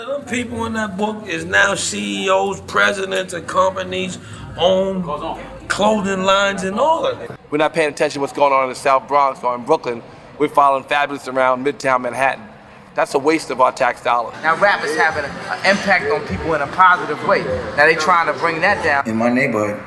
of them people in that book is now CEOs, presidents of companies, own clothing lines and all of it. We're not paying attention to what's going on in the South Bronx or in Brooklyn. We're following Fabulous around Midtown Manhattan. That's a waste of our tax dollars. Now rap is having an impact on people in a positive way. Now they trying to bring that down. In my neighborhood,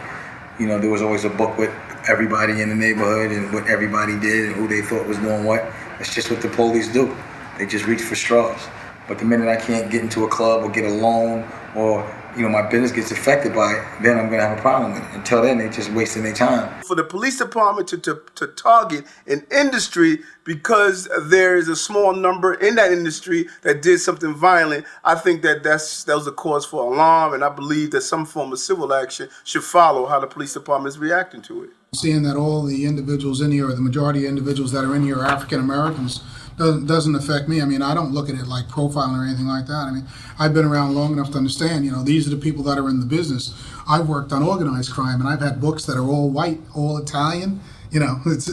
you know, there was always a book with everybody in the neighborhood and what everybody did and who they thought was doing what. That's just what the police do. They just reach for straws. But the minute I can't get into a club or get a loan or, you know, my business gets affected by it, then I'm gonna have a problem with it. Until then, they're just wasting their time. For the police department to target an industry because there is a small number in that industry that did something violent, I think that was a cause for alarm, and I believe that some form of civil action should follow how the police department is reacting to it. Seeing that all the individuals in here, or the majority of individuals that are in here are African Americans, doesn't affect me. I mean, I don't look at it like profiling or anything like that. I mean, I've been around long enough to understand, you know, these are the people that are in the business. I've worked on organized crime, and I've had books that are all white, all Italian. You know, this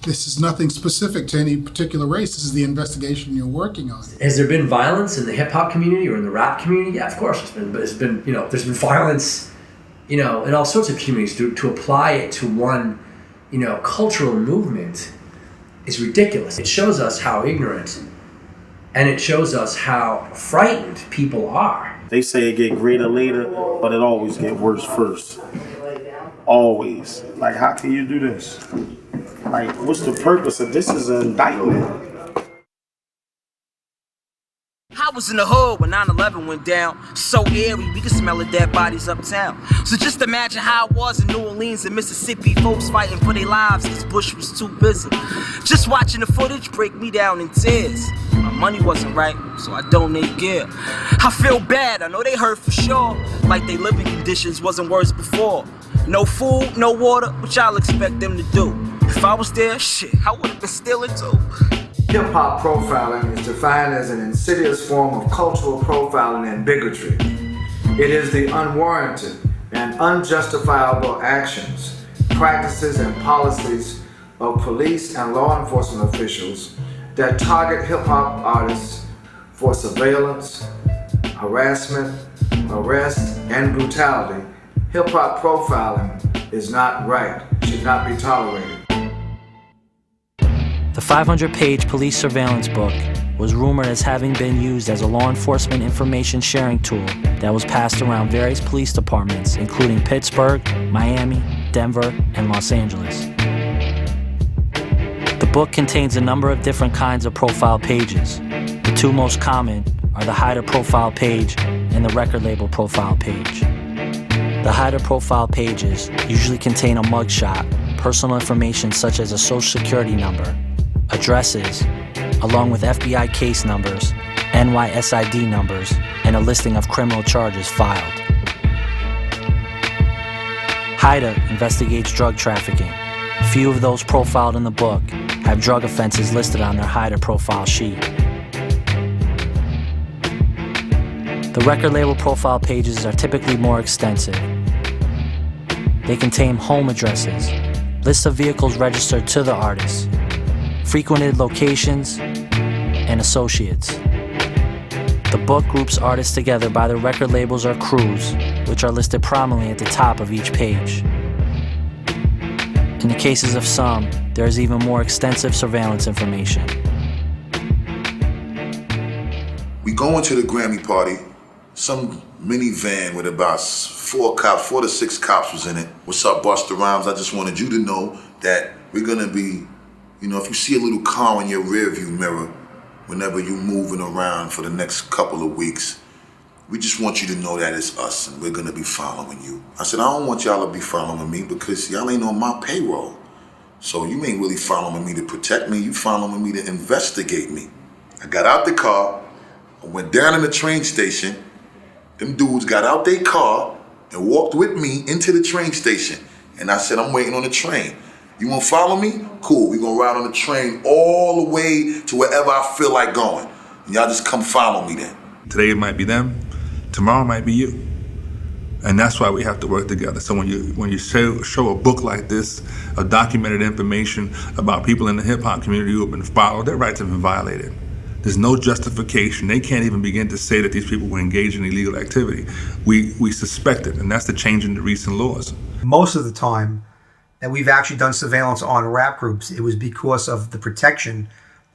is nothing specific to any particular race. This is the investigation you're working on. Has there been violence in the hip hop community or in the rap community? Yeah, of course there's been. But you know, there's been violence, you know, in all sorts of communities. To apply it to one, you know, cultural movement is ridiculous. It shows us how ignorant, and it shows us how frightened people are. They say it get greater later, but it always get worse first. Always. Like, how can you do this? Like, what's the purpose of this? Is an indictment. I was in the hood when 9/11 went down. So eerie, we could smell the dead bodies uptown. So just imagine how it was in New Orleans and Mississippi. Folks fighting for their lives cause Bush was too busy. Just watching the footage break me down in tears. My money wasn't right, so I donate gear. I feel bad, I know they hurt for sure. Like they living conditions wasn't worse before. No food, no water, what y'all expect them to do? If I was there, shit, I would've been stealing too. Hip-hop profiling is defined as an insidious form of cultural profiling and bigotry. It is the unwarranted and unjustifiable actions, practices, and policies of police and law enforcement officials that target hip-hop artists for surveillance, harassment, arrest, and brutality. Hip-hop profiling is not right, should not be tolerated. The 500-page police surveillance book was rumored as having been used as a law enforcement information sharing tool that was passed around various police departments, including Pittsburgh, Miami, Denver, and Los Angeles. The book contains a number of different kinds of profile pages. The two most common are the hider profile page and the record label profile page. The hider profile pages usually contain a mugshot, personal information such as a social security number, addresses, along with FBI case numbers, NYSID numbers, and a listing of criminal charges filed. HIDA investigates drug trafficking. Few of those profiled in the book have drug offenses listed on their HIDA profile sheet. The record label profile pages are typically more extensive. They contain home addresses, lists of vehicles registered to the artist, frequented locations, and associates. The book groups artists together by their record labels or crews, which are listed prominently at the top of each page. In the cases of some, there is even more extensive surveillance information. We go into the Grammy party, some minivan with about 4 to 6 cops was in it. What's up, Busta Rhymes? I just wanted you to know that we're gonna be, you know, if you see a little car in your rearview mirror, whenever you're moving around for the next couple of weeks, we just want you to know that it's us and we're gonna be following you. I said, I don't want y'all to be following me because y'all ain't on my payroll. So you ain't really following me to protect me, you following me to investigate me. I got out the car, I went down in the train station, them dudes got out their car and walked with me into the train station. And I said, I'm waiting on the train. You wanna follow me? Cool, we gonna ride on the train all the way to wherever I feel like going. And y'all just come follow me then. Today it might be them, tomorrow it might be you. And that's why we have to work together. So when you show a book like this, of documented information about people in the hip hop community who have been followed, their rights have been violated. There's no justification. They can't even begin to say that these people were engaged in illegal activity. We suspect it, and that's the change in the recent laws. Most of the time that we've actually done surveillance on rap groups, it was because of the protection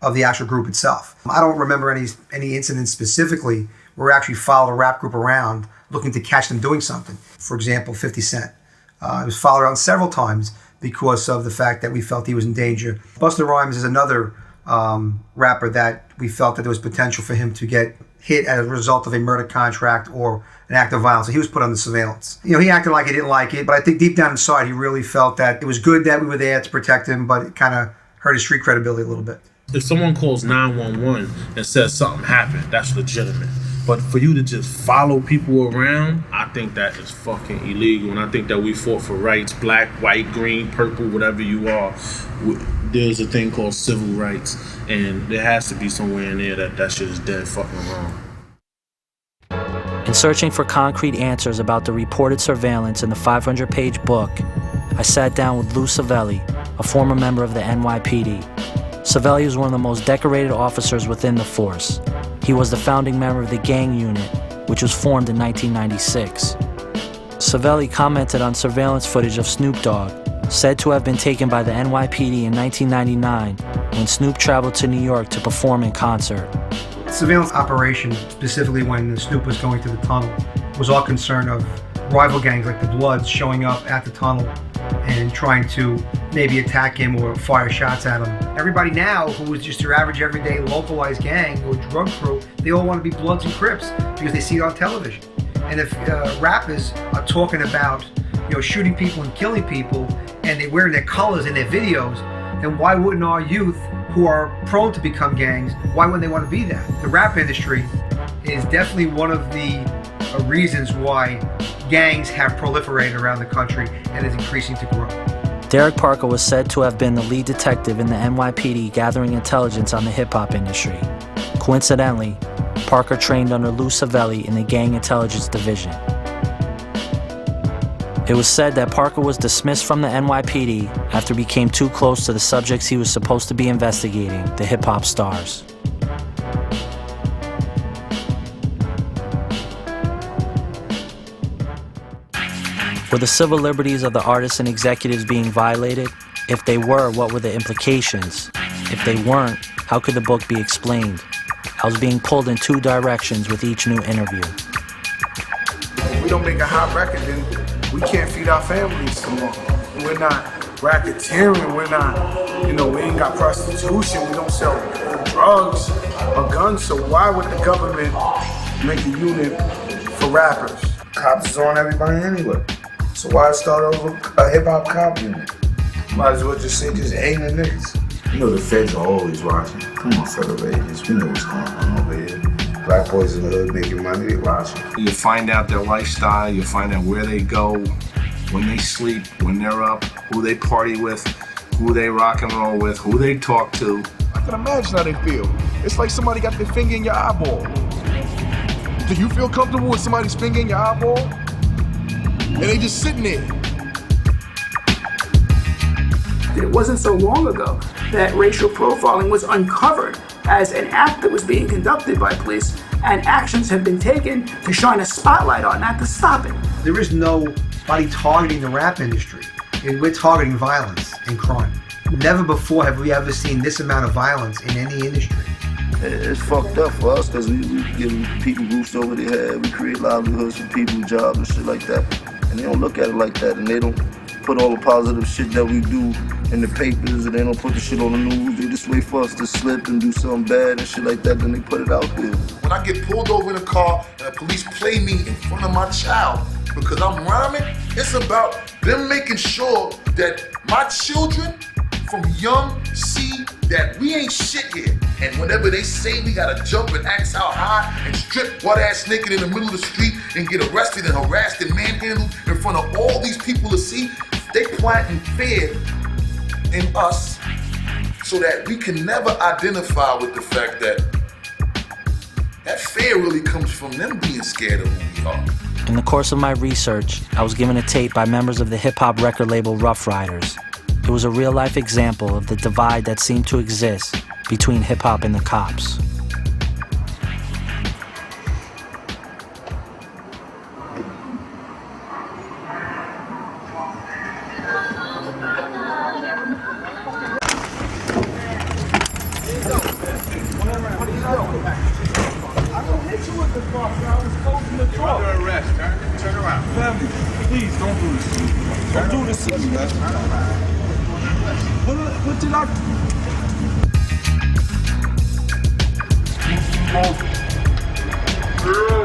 of the actual group itself. I don't remember any incidents specifically where we actually followed a rap group around looking to catch them doing something. For example, 50 Cent. It was followed around several times because of the fact that we felt he was in danger. Busta Rhymes is another rapper that we felt that there was potential for him to get hit as a result of a murder contract or an act of violence. So he was put under surveillance. You know, he acted like he didn't like it, but I think deep down inside he really felt that it was good that we were there to protect him, but it kind of hurt his street credibility a little bit. If someone calls 911 and says something happened, that's legitimate. But for you to just follow people around, I think that is fucking illegal. And I think that we fought for rights, black, white, green, purple, whatever you are. There's a thing called civil rights. And there has to be somewhere in there that shit is dead fucking wrong. In searching for concrete answers about the reported surveillance in the 500-page book, I sat down with Lou Savelli, a former member of the NYPD. Savelli was one of the most decorated officers within the force. He was the founding member of the gang unit, which was formed in 1996. Savelli commented on surveillance footage of Snoop Dogg, said to have been taken by the NYPD in 1999 when Snoop traveled to New York to perform in concert. The surveillance operation, specifically when Snoop was going to the tunnel, was all concern of rival gangs like the Bloods showing up at the tunnel and trying to maybe attack him or fire shots at him. Everybody now who is just your average everyday localized gang or drug crew, they all want to be Bloods and Crips because they see it on television. And if rappers are talking about, shooting people and killing people and they're wearing their colors in their videos, then why wouldn't our youth who are prone to become gangs, why wouldn't they want to be that? The rap industry is definitely one of the reasons why gangs have proliferated around the country and is increasing to grow. Derek Parker was said to have been the lead detective in the NYPD gathering intelligence on the hip-hop industry. Coincidentally, Parker trained under Lou Savelli in the Gang Intelligence Division. It was said that Parker was dismissed from the NYPD after he became too close to the subjects he was supposed to be investigating, the hip-hop stars. Were the civil liberties of the artists and executives being violated? If they were, what were the implications? If they weren't, how could the book be explained? I was being pulled in two directions with each new interview. If we don't make a hot record, then we can't feed our families tomorrow. We're not racketeering, we're not, we ain't got prostitution, we don't sell drugs or guns, so why would the government make a unit for rappers? Cops is on everybody anyway. So why start over a hip-hop cop unit? Might as well just say aim the niggas. The feds are always watching. Come on, federal agents, we know what's going on over here. Black boys in the hood making money, they watching. You find out their lifestyle, you find out where they go, when they sleep, when they're up, who they party with, who they rock and roll with, who they talk to. I can imagine how they feel. It's like somebody got their finger in your eyeball. Do you feel comfortable with somebody's finger in your eyeball? And they just sitting there. It wasn't so long ago that racial profiling was uncovered as an act that was being conducted by police, and actions have been taken to shine a spotlight on that to stop it. There is nobody targeting the rap industry. We're targeting violence and crime. Never before have we ever seen this amount of violence in any industry. It's fucked up for us because we give people roofs over their head, we create livelihoods for people, jobs and shit like that. And they don't look at it like that, and they don't put all the positive shit that we do in the papers, and they don't put the shit on the news. They just wait for us to slip and do something bad and shit like that, then they put it out there. When I get pulled over in a car and the police play me in front of my child because I'm rhyming, it's about them making sure that my children from young see that we ain't shit here. And whenever they say we gotta jump and act how high and strip butt-ass naked in the middle of the street and get arrested and harassed and manhandled in front of all these people to see, they planting fear in us so that we can never identify with the fact that that fear really comes from them being scared of who we are. In the course of my research, I was given a tape by members of the hip-hop record label Rough Riders. It was a real-life example of the divide that seemed to exist between hip-hop and the cops. You're under arrest. Turn around. Family, please don't do this. Don't do this to me, man. What did I...